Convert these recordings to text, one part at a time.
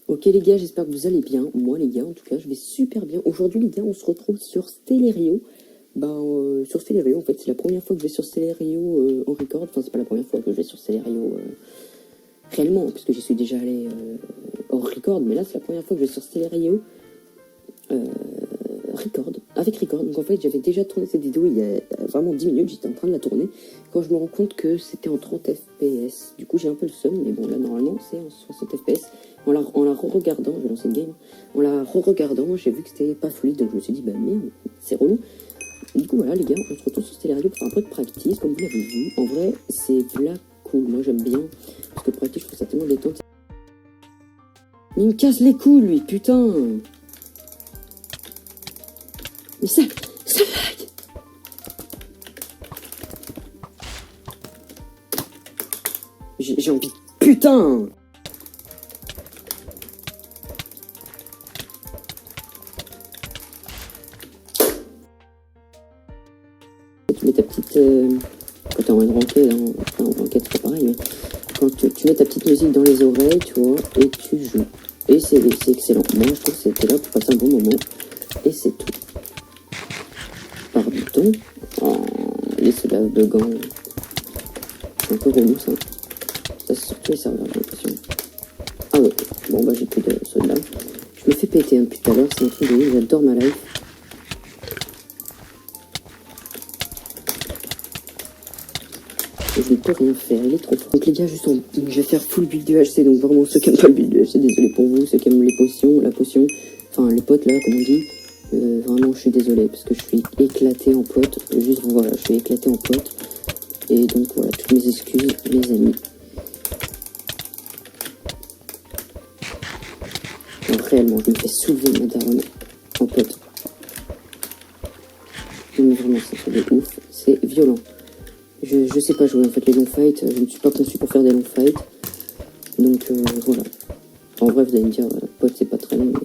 Ok les gars, j'espère que vous allez bien. Moi les gars, en tout cas, je vais super bien. Aujourd'hui les gars, on se retrouve sur Stellario. Sur Stellario, en fait, c'est la première fois que je vais sur Stellario en record. Enfin, c'est pas la première fois que je vais sur Stellario réellement, parce que j'y suis déjà allé hors record. Mais là, c'est la première fois que je vais sur Stellario avec record. Donc en fait, j'avais déjà tourné cette vidéo il y a vraiment 10 minutes. J'étais en train de la tourner quand je me rends compte que c'était en 30 fps. Du coup, j'ai un peu le seum, mais bon, là, normalement, c'est en 60 fps. En la re-regardant, je vais lancer le game, en la re-regardant, j'ai vu que c'était pas fluide, donc je me suis dit, bah merde, c'est relou. Du coup, voilà, les gars, on se retrouve sur Stellario pour faire un peu de practice, comme vous l'avez vu. En vrai, c'est là cool, moi j'aime bien, parce que le practice, je trouve ça tellement détente. Mais il me casse les couilles, lui, putain. Mais ça lag. J'ai envie de... Putain. Tu mets ta petite... quand t'es en ranquée, enfin en ranquée c'est pas pareil, mais quand tu mets ta petite musique dans les oreilles, tu vois, et tu joues. Et c'est excellent. Moi, je trouve que c'était là pour passer un bon moment. Et c'est tout. Pardon. Oh, les soldats de gants. C'est un peu relou, ça. Ça, c'est surtout les serveurs, j'ai l'impression. Ah ouais. Bon, bah, j'ai plus de soldats. Je me fais péter depuis tout à l'heure. C'est un truc de ouf. J'adore ma life. Et je ne peux rien faire, il est trop fort. Donc les gars, juste je vais faire full build du HC, donc vraiment ceux qui aiment pas le build du HC, désolé pour vous, ceux qui aiment les potions, la potion, enfin les potes là, comme on dit, vraiment je suis désolé, parce que je suis éclaté en pote, juste voilà, je suis éclaté en pote, et donc voilà, toutes mes excuses, les amis. Alors, réellement, je me fais soulever ma daronne en pote. Non mais vraiment, c'est un truc de ouf, c'est violent. Je sais pas jouer en fait les long fights, je ne suis pas conçu pour faire des long fights. Donc voilà. En vrai vous allez me dire, pote c'est pas très long, mais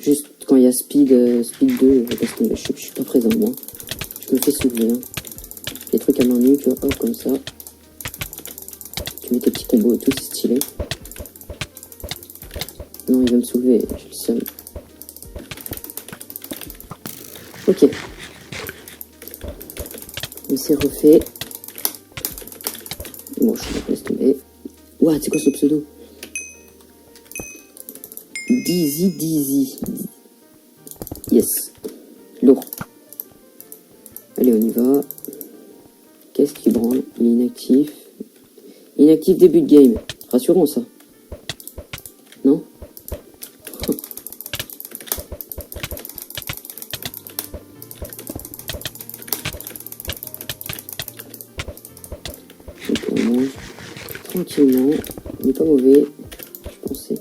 juste quand il y a speed 2, parce que je suis pas présent moi. Je me fais soulever. Hein. Les trucs à main nue, tu vois, hop comme ça. Tu mets tes petits combos et tout, c'est stylé. Non il va me soulever, j'ai le seum. Ok. Il s'est refait. Bon, je vais laisser tomber. Ouah, c'est quoi ce pseudo? Dizzy. Yes. Lourd. Allez, on y va. Qu'est-ce qui branle? Il est inactif. Inactif début de game. Rassurant, ça. Non? Donc, on mange tranquillement. Il n'est pas mauvais. Je pensais.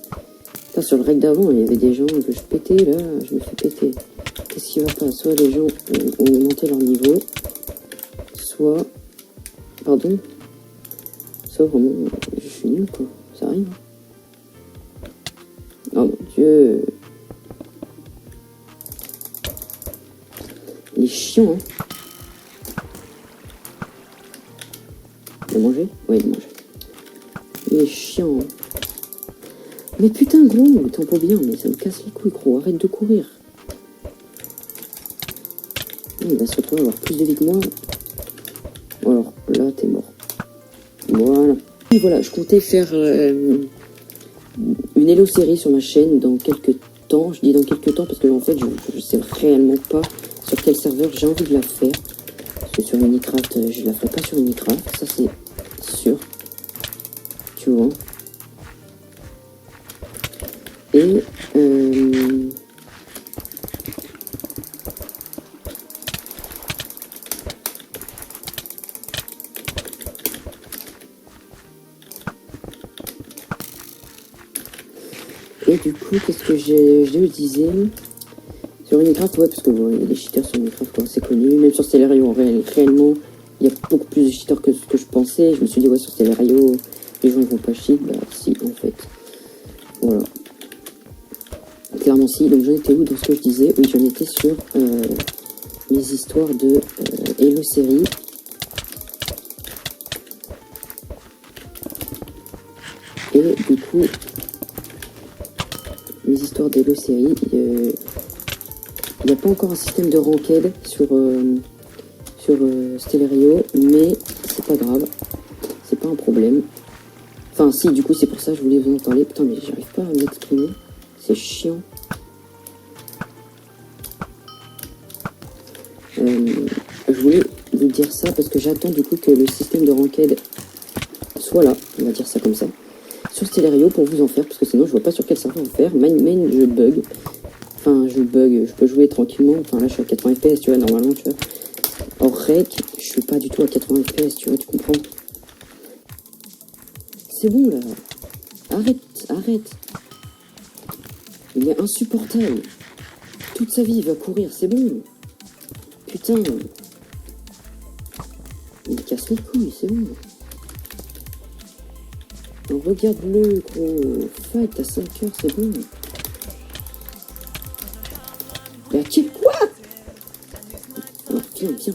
Putain, sur le rec d'avant, il y avait des gens que je pétais, là. Je me fais péter. Qu'est-ce qui va pas? Soit les gens ont augmenté leur niveau. Soit... Pardon? Soit vraiment... Je suis nul, quoi. Ça arrive. Oh mon dieu. Il est chiant, hein. Il a mangé? Ouais, il a mangé. Il est chiant. Hein. Mais putain, gros, t'en peux bien, mais ça me casse les couilles, gros. Arrête de courir. Il va se retrouver à avoir plus de vie que moi. Alors, là, t'es mort. Voilà. Et voilà, je comptais faire une Hello série sur ma chaîne dans quelques temps. Je dis dans quelques temps parce que en fait, je sais réellement pas sur quel serveur j'ai envie de la faire. Parce que sur Minecraft, je la ferai pas sur Minecraft, ça c'est sûr. Tu vois. Et du coup, qu'est-ce que je disais sur Minecraft, ouais, parce que bon, il y a des cheaters sur Minecraft, quoi, c'est connu. Même sur Stellario, réellement, il y a beaucoup plus de cheaters que ce que je pensais. Je me suis dit, ouais, sur Stellario, les gens ne vont pas cheat. Bah, si, en fait. Voilà. Clairement, si. Donc, j'en étais où dans ce que je disais? Oui, j'en étais sur les histoires de Hello série. Et du coup, mes histoires d'Halo série. Il n'y a pas encore un système de ranked sur Stellario, mais c'est pas grave, c'est pas un problème. Enfin si, du coup c'est pour ça que je voulais vous en parler. Putain mais j'arrive pas à m'exprimer, c'est chiant. Je voulais vous dire ça parce que j'attends du coup que le système de ranked soit là, on va dire ça comme ça, sur Stellario pour vous en faire, parce que sinon je vois pas sur quel serveur en faire. Main je bug, enfin je bug, je peux jouer tranquillement, enfin là je suis à 80 fps tu vois, normalement tu vois. Or rec, je suis pas du tout à 80 fps tu vois, tu comprends. C'est bon là, arrête. Il est insupportable. Toute sa vie il va courir, c'est bon. Putain. Il casse les couilles, c'est bon. Alors, regarde-le, gros. Fight à 5 heures, c'est bon. Mais quoi? Alors, viens.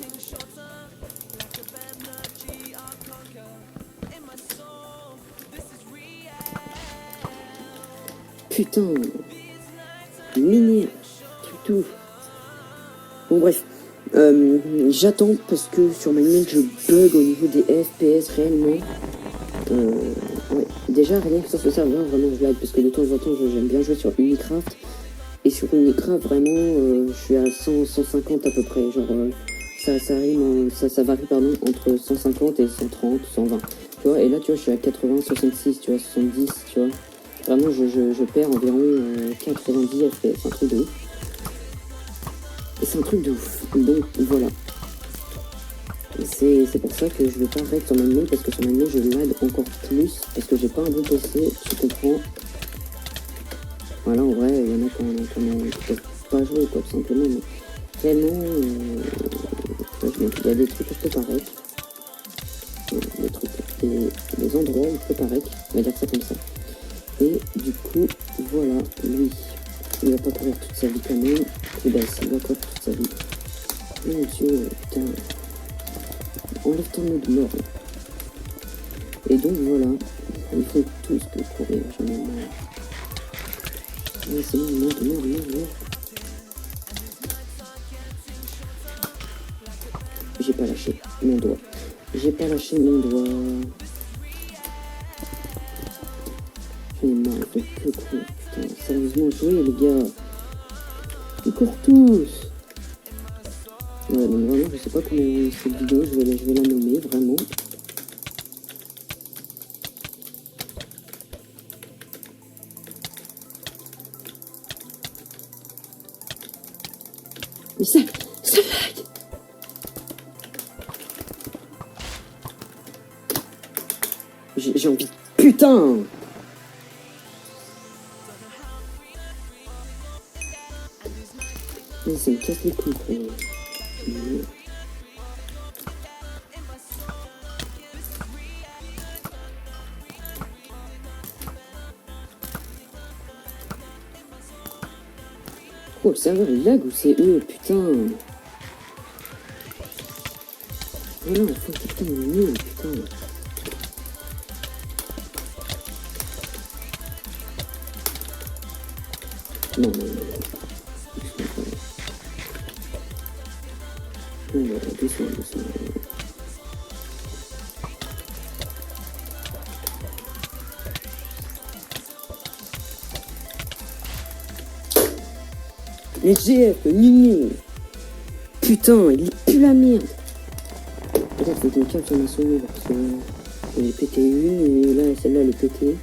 Putain. Mini. Tout. Bon, bref. J'attends parce que sur ma mail, je bug au niveau des FPS réellement. Ouais. Déjà, rien que sur ce serveur, vraiment, je lag parce que de temps en temps, j'aime bien jouer sur Unicraft. Et sur Unicraft, vraiment, je suis à 100, 150 à peu près. Genre, ça varie entre 150 et 130, 120. Tu vois, et là, tu vois, je suis à 80, 66, tu vois, 70, tu vois. Vraiment, je perds environ 90 FPS, un truc de ouf. Et c'est un truc de ouf. Donc, voilà. C'est pour ça que je vais pas arrêter sur ma mail, parce que sur ma mail, je lag encore plus, parce que j'ai pas un bon PC, tu comprends. Voilà, en vrai, il y en a qui peuvent pas jouer, quoi, tout simplement, mais vraiment, il y a des trucs que je peux pas rec. Des trucs, des endroits où je peux pas rec, on va dire ça comme ça. Et du coup, voilà, lui, il va pas courir toute sa vie quand même. Et ben, s'il va courir toute sa vie. Mon Dieu, putain. Enlève ton mot de mort. Et donc voilà, il faut tous que courir, j'en ai marre. Ouais, c'est bon, merde. J'ai pas lâché mon doigt. J'en ai marre, ils font que courir, putain. Sérieusement, jouez les gars. Ils courent tous. Ouais, donc vraiment, je sais pas comment cette vidéo, je vais la nommer, vraiment. Mais ça lag. J'ai envie de... Putain. Mais ça me casse les couilles, quoi. Oh, le serveur il lag ou c'est eux, putain. Voilà, enfin, putain, il est nul, putain. Non. Doucement. Mais GF, Nini. Putain, il pue la merde. Peut-être faut que je me calme sur ma souris parce que j'ai pété une et là celle-là elle est pétée.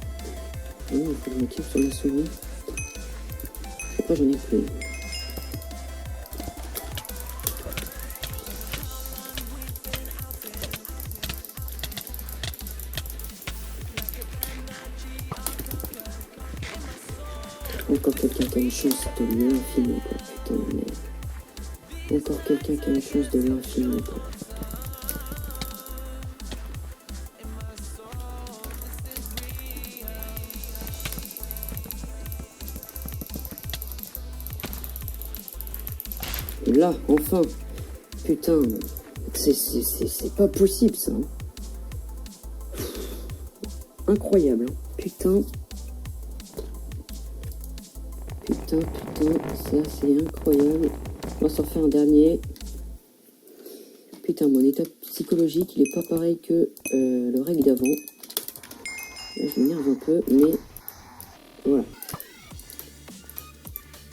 Il faut que je me calme sur ma souris. Après j'en ai plus. Encore quelqu'un qui a une chance de l'infini, quoi. Putain de merde. Encore quelqu'un qui a une chance de l'infini, quoi. Là, enfin. Putain. C'est pas possible, ça. Hein. Incroyable. Hein. Putain. Putain, c'est assez incroyable. On va s'en faire un dernier. Putain, mon état psychologique, il est pas pareil que le règle d'avant. Là, je m'énerve un peu, mais voilà.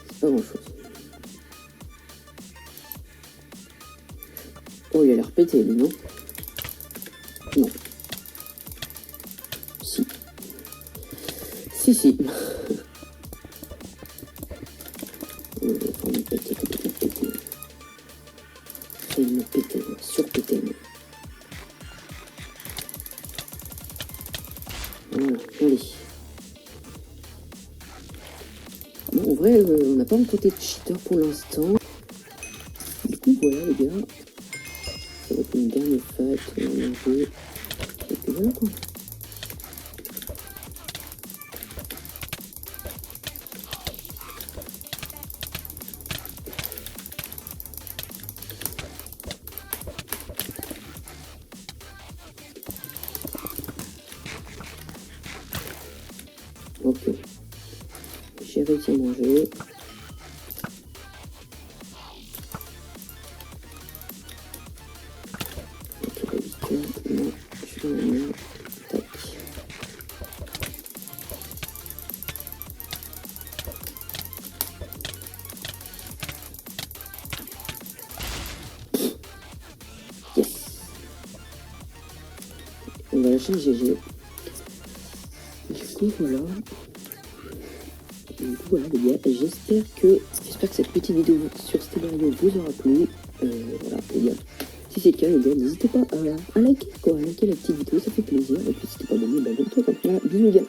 C'est pas grand chose. Oh, il a l'air pété, lui, non? Non. Si. Si. Enfin, me péter, complètement pété. Il me pété, surpété. Voilà, allez. Bon, en vrai, on n'a pas rencontré de cheater pour l'instant. Du coup, voilà, les gars. Ça va être une dernière fête, on a mangé. Et puis voilà, quoi. Ok. J'ai réussi à manger. Ok, la victoire. Non, je suis dans la merde. Tac. Yes. On va lâcher le GG. Du coup, voilà. Du coup, voilà, les gars. J'espère que cette petite vidéo sur Stellario vous aura plu. Voilà, les gars. Si c'est le cas, les gars, n'hésitez pas à liker, quoi. À liker la petite vidéo, ça fait plaisir. Et puis, si t'es pas abonné, bah abonne-toi. Voilà, bisous, les gars.